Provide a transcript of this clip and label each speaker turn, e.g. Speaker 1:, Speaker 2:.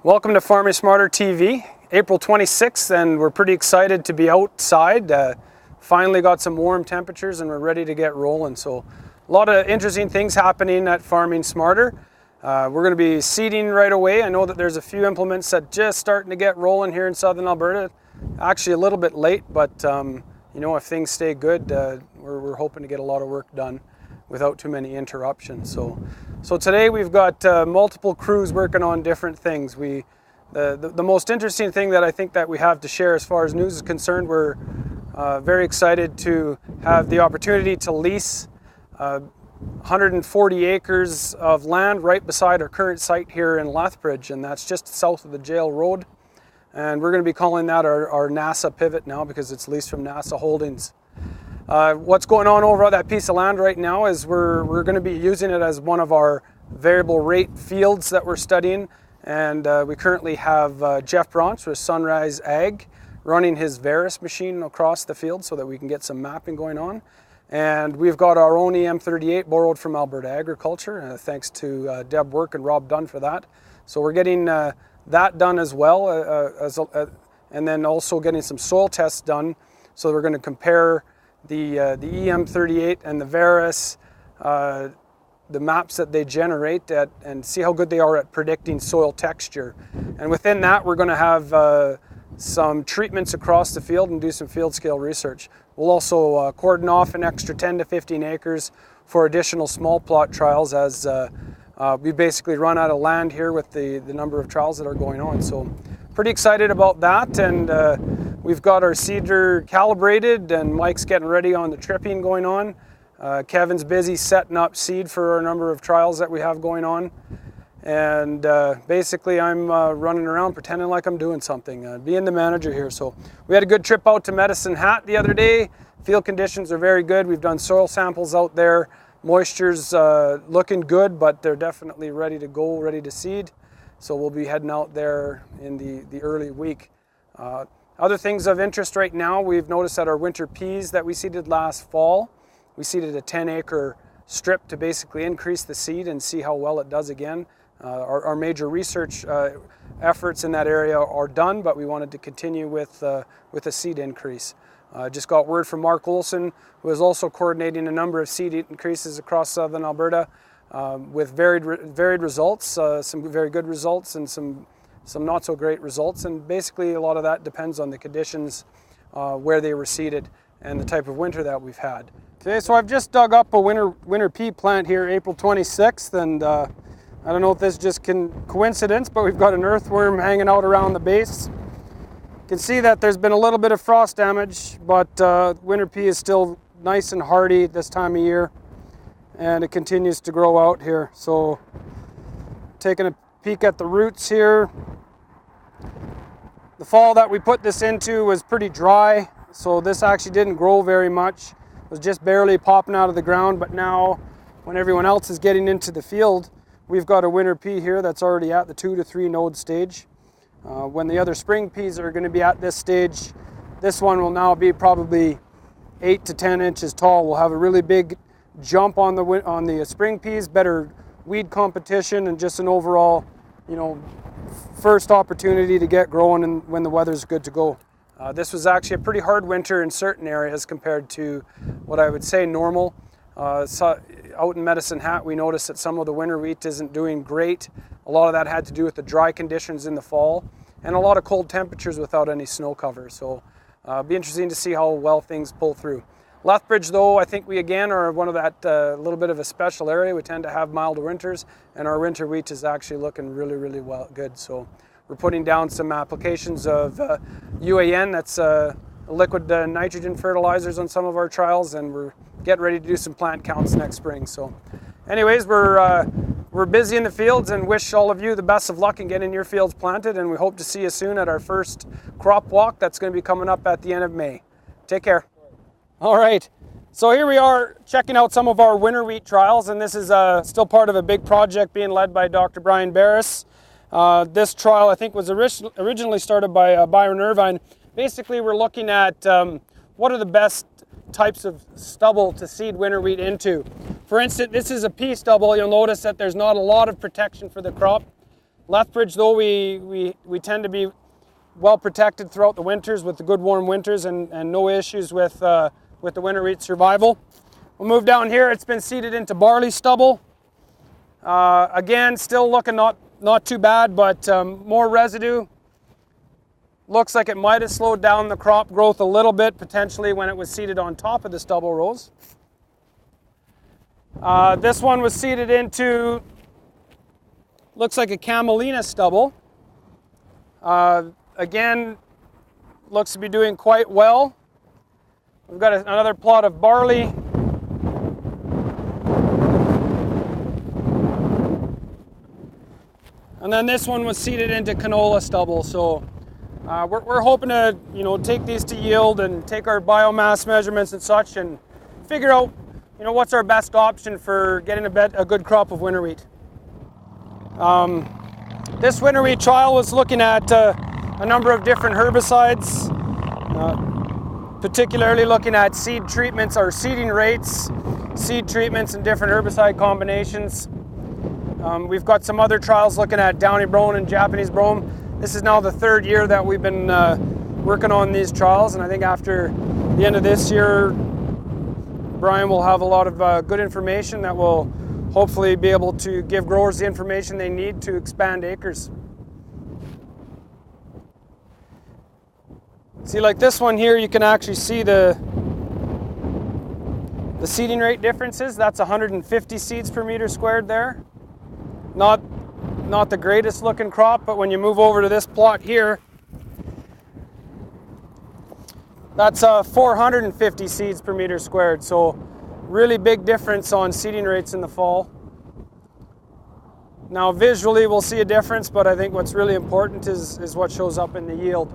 Speaker 1: Welcome to Farming Smarter TV, April 26th, and we're pretty excited to be outside. Finally got some warm temperatures and we're ready to get rolling. So a lot of interesting things happening at Farming Smarter. We're going to be seeding right away. I know that there's a few implements that just starting to get rolling here in southern Alberta. Actually a little bit late, but if things stay good, we're hoping to get a lot of work done without too many interruptions. So today we've got multiple crews working on different things. The most interesting thing that I think that we have to share as far as news is concerned, we're very excited to have the opportunity to lease 140 acres of land right beside our current site here in Lethbridge, and that's just south of the jail road. And we're going to be calling that our NASA pivot now because it's leased from NASA Holdings. What's going on over that piece of land right now is we're going to be using it as one of our variable rate fields that we're studying, and we currently have Jeff Bronch with Sunrise Ag running his Veris machine across the field so that we can get some mapping going on. And we've got our own EM38 borrowed from Alberta Agriculture, thanks to Deb Work and Rob Dunn for that. So we're getting that done as well, and then also getting some soil tests done. So we're going to compare the EM38 and the Veris, the maps that they generate and see how good they are at predicting soil texture. And within that, we're going to have some treatments across the field and do some field scale research. We'll also cordon off an extra 10 to 15 acres for additional small plot trials as we basically run out of land here with the number of trials that are going on. So pretty excited about that, and we've got our seeder calibrated and Mike's getting ready on the tripping going on. Kevin's busy setting up seed for a number of trials that we have going on. And basically I'm running around pretending like I'm doing something, being the manager here. So we had a good trip out to Medicine Hat the other day. Field conditions are very good. We've done soil samples out there. Moisture's looking good, but they're definitely ready to go, ready to seed. So we'll be heading out there in the early week. Other things of interest right now, we've noticed that our winter peas that we seeded last fall, we seeded a 10-acre strip to basically increase the seed and see how well it does again. Our major research efforts in that area are done, but we wanted to continue with a seed increase. Just got word from Mark Olson, who is also coordinating a number of seed increases across southern Alberta with varied results, some very good results and some not so great results. And basically a lot of that depends on the conditions where they were seeded and the type of winter that we've had. Okay, so I've just dug up a winter pea plant here April 26th, and I don't know if this is just coincidence, but we've got an earthworm hanging out around the base. You can see that there's been a little bit of frost damage, but winter pea is still nice and hardy this time of year, and it continues to grow out here. So taking a peek at the roots here. The fall that we put this into was pretty dry, so this actually didn't grow very much. It was just barely popping out of the ground, but now when everyone else is getting into the field, we've got a winter pea here that's already at the 2 to 3 node stage. When the other spring peas are going to be at this stage, this one will now be probably 8 to 10 inches tall. We'll have a really big jump on the spring peas, better weed competition, and just an overall, first opportunity to get growing and when the weather's good to go. This was actually a pretty hard winter in certain areas compared to what I would say normal. Out in Medicine Hat, we noticed that some of the winter wheat isn't doing great. A lot of that had to do with the dry conditions in the fall and a lot of cold temperatures without any snow cover. So it'll be interesting to see how well things pull through. Lethbridge, though, I think we again are one of that little bit of a special area. We tend to have milder winters, and our winter wheat is actually looking really, really good. So we're putting down some applications of UAN, that's liquid nitrogen fertilizers on some of our trials, and we're getting ready to do some plant counts next spring. So anyways, we're busy in the fields and wish all of you the best of luck in getting your fields planted, and we hope to see you soon at our first crop walk that's going to be coming up at the end of May. Take care. All right, so here we are checking out some of our winter wheat trials, and this is still part of a big project being led by Dr. Brian Veris. This trial, I think, was originally started by Byron Irvine. Basically, we're looking at what are the best types of stubble to seed winter wheat into. For instance, this is a pea stubble. You'll notice that there's not a lot of protection for the crop. Lethbridge, though, we tend to be well protected throughout the winters with the good warm winters and no issues with the winter wheat survival. We'll move down here. It's been seeded into barley stubble. Again, still looking not too bad, but more residue. Looks like it might have slowed down the crop growth a little bit, potentially when it was seeded on top of the stubble rows. This one was seeded into, looks like a camelina stubble. Again, looks to be doing quite well. We've got another plot of barley. And then this one was seeded into canola stubble. So we're hoping to, take these to yield and take our biomass measurements and such and figure out, what's our best option for getting a good crop of winter wheat. This winter wheat trial was looking at a number of different herbicides, particularly looking at seed treatments or seeding rates, seed treatments and different herbicide combinations. We've got some other trials looking at Downy brome and Japanese brome. This is now the third year that we've been working on these trials, and I think after the end of this year, Brian will have a lot of good information that will hopefully be able to give growers the information they need to expand acres. See, like this one here, you can actually see the seeding rate differences. That's 150 seeds per meter squared there. Not the greatest looking crop, but when you move over to this plot here, that's 450 seeds per meter squared. So really big difference on seeding rates in the fall. Now visually we'll see a difference, but I think what's really important is what shows up in the yield.